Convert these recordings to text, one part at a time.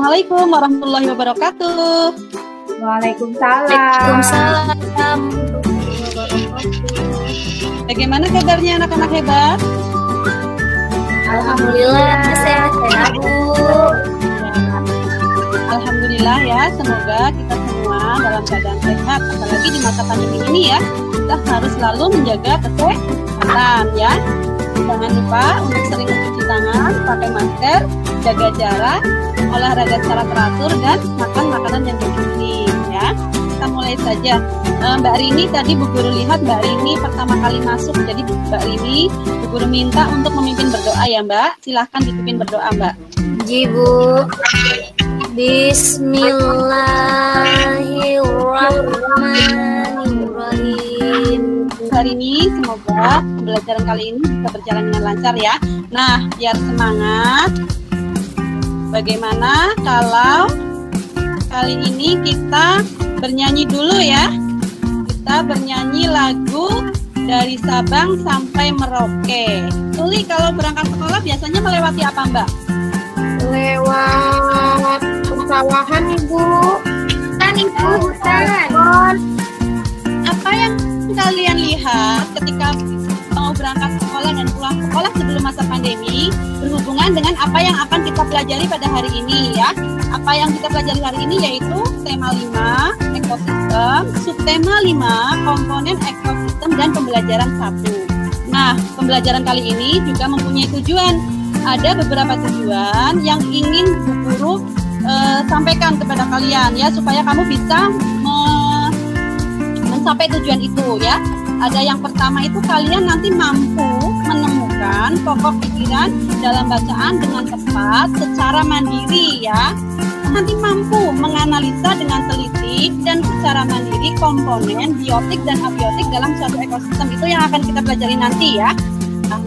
Assalamualaikum warahmatullahi wabarakatuh. Waalaikumsalam. Waalaikumsalam. Bagaimana kabarnya anak-anak hebat? Alhamdulillah sehat-sehat, Bu. Alhamdulillah ya, semoga kita semua dalam keadaan sehat. Apalagi di masa pandemi ini ya, kita harus selalu menjaga kesehatan ya. Jangan lupa untuk sering mencuci tangan, pakai masker, jaga jarak, olahraga secara teratur, dan makan makanan yang bergizi ya. Kita mulai saja. Mbak Rini tadi Bu Guru lihat Mbak Rini pertama kali masuk, jadi Mbak Rini Bu Guru minta untuk memimpin berdoa ya Mbak. Silahkan dipimpin berdoa Mbak. Ji, Bu. Bismillahirrahmanirrahim. Hari ini semoga pembelajaran kali ini bisa berjalan dengan lancar ya. Nah, biar semangat, bagaimana kalau kali ini kita bernyanyi dulu ya? Kita bernyanyi lagu dari Sabang sampai Merauke. Tuli kalau berangkat sekolah biasanya melewati apa Mbak? Lewat persawahan, Ibu. Hutan. Apa yang kalian lihat ketika mau berangkat sekolah dan pulang sekolah sebelum masa pandemi berhubungan dengan apa yang akan kita pelajari pada hari ini ya. Apa yang kita pelajari hari ini yaitu tema 5 ekosistem, subtema 5 komponen ekosistem, dan pembelajaran 1. Nah, pembelajaran kali ini juga mempunyai tujuan. Ada beberapa tujuan yang ingin Bu Guru sampaikan kepada kalian ya, supaya kamu bisa mencapai tujuan itu ya. Ada yang pertama itu kalian nanti mampu menemukan pokok pikiran dalam bacaan dengan tepat secara mandiri ya. Nanti mampu menganalisa dengan teliti dan secara mandiri komponen biotik dan abiotik dalam suatu ekosistem. Itu yang akan kita pelajari nanti ya.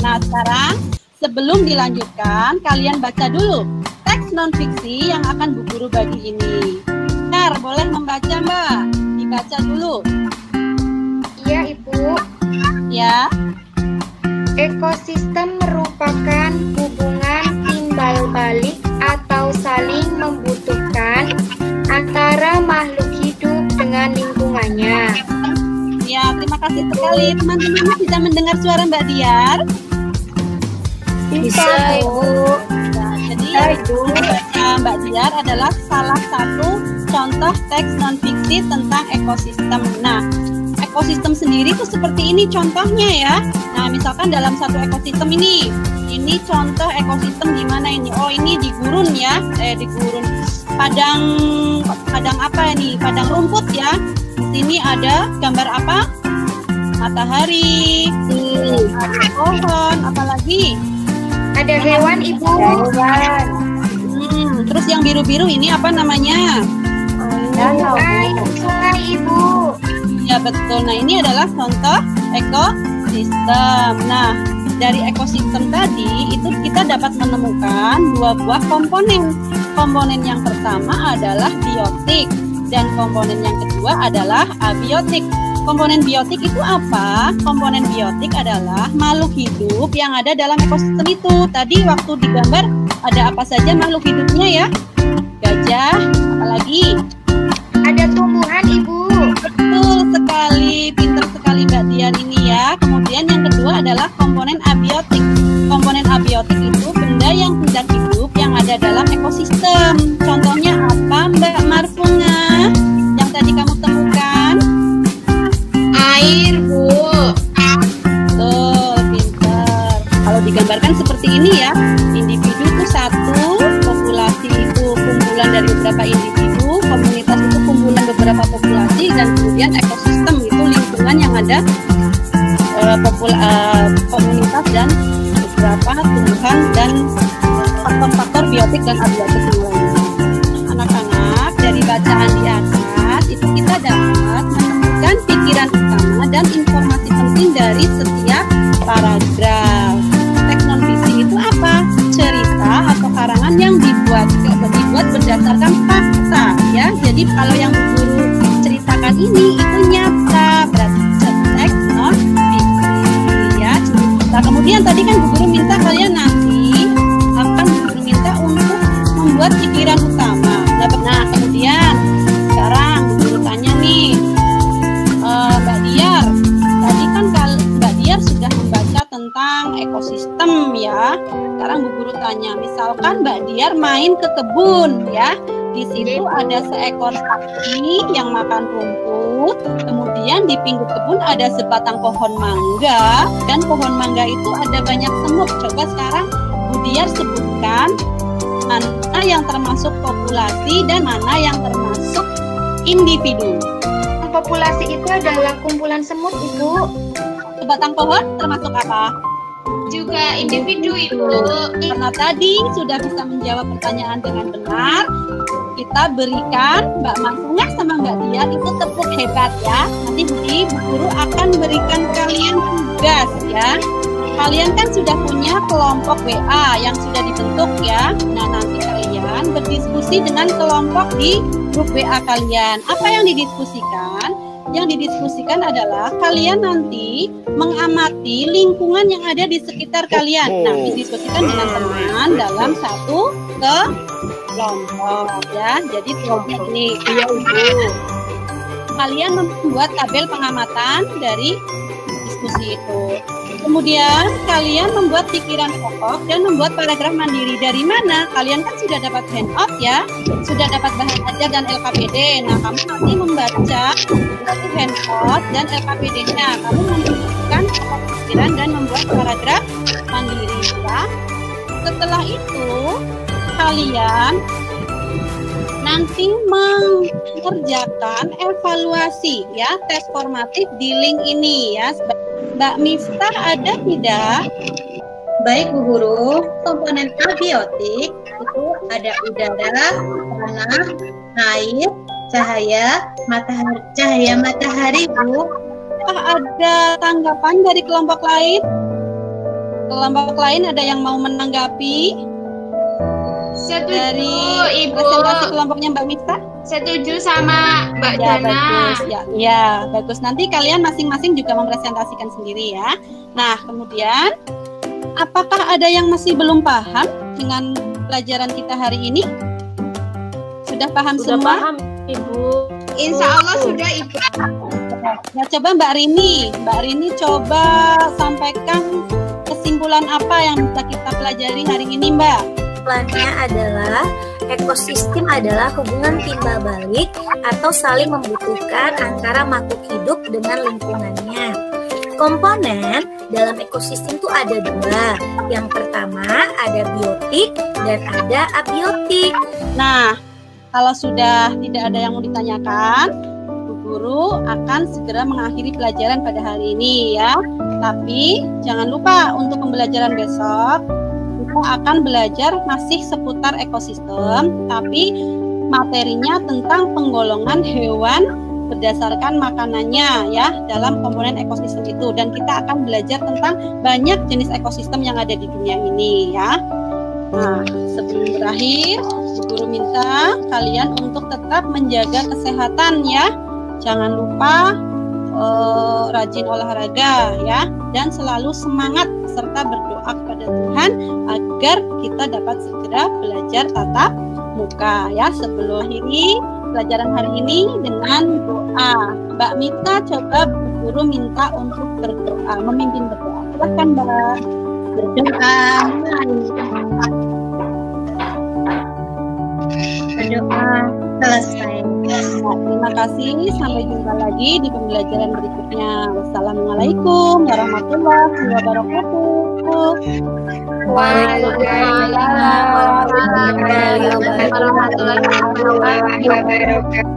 Nah, sekarang sebelum dilanjutkan, kalian baca dulu teks non-fiksi yang akan Bu Guru bagi ini. Benar, boleh membaca Mbak? Dibaca dulu. Iya, Ibu. Ya. Ekosistem merupakan hubungan timbal balik atau saling membutuhkan antara makhluk hidup dengan lingkungannya. Ya, terima kasih sekali. Teman-teman bisa mendengar suara Mbak Diar? Bisa, Ibu. Nah, jadi Mbak Diar adalah salah satu contoh teks non-fiksi tentang ekosistem. Nah, ekosistem sendiri tuh seperti ini contohnya ya. Nah, misalkan dalam satu ekosistem ini contoh ekosistem di mana ini? Oh, ini di gurun ya. Di gurun. Padang apa ini? Padang rumput ya. Di sini ada gambar apa? Matahari. Ada pohon, apalagi? Ada hewan, Ibu. Terus yang biru-biru ini apa namanya? Sungai, Ibu. Ya betul. Nah, ini adalah contoh ekosistem. Nah, dari ekosistem tadi itu kita dapat menemukan dua buah komponen. Komponen yang pertama adalah biotik dan komponen yang kedua adalah abiotik. Komponen biotik itu apa? Komponen biotik adalah makhluk hidup yang ada dalam ekosistem itu. Tadi waktu digambar ada apa saja makhluk hidupnya ya? Gajah, apalagi? Ada tumbuhan, Ibu. Betul sekali, pintar sekali Mbak Dian ini ya. Kemudian yang kedua adalah komponen abiotik. Komponen abiotik itu benda yang tidak hidup yang ada dalam ekosistem. Contohnya apa Mbak Marfuna? Yang tadi kamu temukan? Air, Bu. Betul, pintar. Kalau digambarkan seperti ini ya, individu itu satu, populasi itu kumpulan dari beberapa individu, komunitas itu kumpulan beberapa populasi, dan kemudian ekosistem itu lingkungan yang ada komunitas dan beberapa tumbuhan dan faktor-faktor biotik dan abiotik yang lainnya. Anak-anak, dari bacaan di atas itu kita dapat menemukan pikiran utama dan informasi penting dari setiap paragraf. Teks non-fiksi itu apa? Cerita atau karangan yang dibuat berdasarkan fakta ya. Jadi kalau yang Bu Guru ceritakan ini itu nyata, berarti teks non-fiksi ya. Nah, kemudian tadi kan Bu Guru minta kalian nanti akan Bu Guru minta untuk membuat pikiran utama. Kemudian sekarang guru tanya nih, Mbak Diar, tadi kan Mbak Diar sudah membaca tentang ekosistem ya. Sekarang Bu Guru tanya, misalkan Mbak Diar main ke kebun ya. Di situ ada seekor sapi yang makan rumput. Kemudian di pinggir kebun ada sebatang pohon mangga, dan pohon mangga itu ada banyak semut. Coba sekarang Bu Diar sebutkan mana yang termasuk populasi dan mana yang termasuk individu. Populasi itu adalah kumpulan semut, Ibu. Sebatang pohon termasuk apa? Juga individu, Ibu. Karena tadi sudah bisa menjawab pertanyaan dengan benar, kita berikan Mbak Masunah sama Mbak Diar itu tepuk hebat ya. Nanti Bu Guru akan berikan kalian tugas ya. Kalian kan sudah punya kelompok WA yang sudah dibentuk ya. Nah, nanti kalian berdiskusi dengan kelompok di grup WA kalian. Apa yang didiskusikan? Yang didiskusikan adalah kalian nanti mengamati lingkungan yang ada di sekitar kalian. Nah, didiskusikan dengan teman dalam satu kelompok ya. Jadi kelompok ini ya Ibu. Kalian membuat tabel pengamatan dari diskusi itu. Kemudian kalian membuat pikiran pokok dan membuat paragraf mandiri. Dari mana? Kalian kan sudah dapat handout ya, sudah dapat bahan ajar dan LKPD. Nah, kamu nanti membaca berarti handout dan LKPD-nya. Kamu menuliskan pokok pikiran dan membuat paragraf mandiri ya. Setelah itu kalian nanti mengerjakan evaluasi ya, tes formatif di link ini ya. Mbak Miftah ada tidak? Baik Bu Guru, komponen abiotik itu ada udara, tanah, air, cahaya matahari Bu. Apakah ada tanggapan dari kelompok lain? Kelompok lain ada yang mau menanggapi? Setuju, Dari Ibu. presentasi kelompoknya Mbak Miftah? Setuju sama Mbak Ya, Dana. bagus. Ya, bagus. Nanti kalian masing-masing juga mempresentasikan sendiri ya. Nah, kemudian apakah ada yang masih belum paham dengan pelajaran kita hari ini? Sudah paham semua? Paham, Ibu. Insya Allah sudah, Ibu. Nah, coba Mbak Rini. Mbak Rini coba sampaikan kesimpulan apa yang bisa kita pelajari hari ini, Mbak? Kesimpulannya adalah ekosistem adalah hubungan timbal balik atau saling membutuhkan antara makhluk hidup dengan lingkungannya. Komponen dalam ekosistem itu ada dua. Yang pertama ada biotik dan ada abiotik. Nah, kalau sudah tidak ada yang mau ditanyakan, Bu Guru akan segera mengakhiri pelajaran pada hari ini ya. Tapi jangan lupa untuk pembelajaran besok kita akan belajar masih seputar ekosistem, tapi materinya tentang penggolongan hewan berdasarkan makanannya ya dalam komponen ekosistem itu, dan kita akan belajar tentang banyak jenis ekosistem yang ada di dunia ini ya. Nah, sebelum berakhir, Bu Guru minta kalian untuk tetap menjaga kesehatan ya. Jangan lupa rajin olahraga ya, dan selalu semangat serta berdoa kepada Tuhan agar kita dapat segera belajar tatap muka ya. Sebelum akhiri pelajaran hari ini dengan doa, Mbak Mita coba Bu Guru minta untuk berdoa, memimpin berdoa. Silakan Mbak. Berdoa selesai. Nah, terima kasih. Sampai jumpa lagi di pembelajaran berikutnya. Wassalamualaikum warahmatullahi wabarakatuh. Waalaikumsalam warahmatullahi wabarakatuh.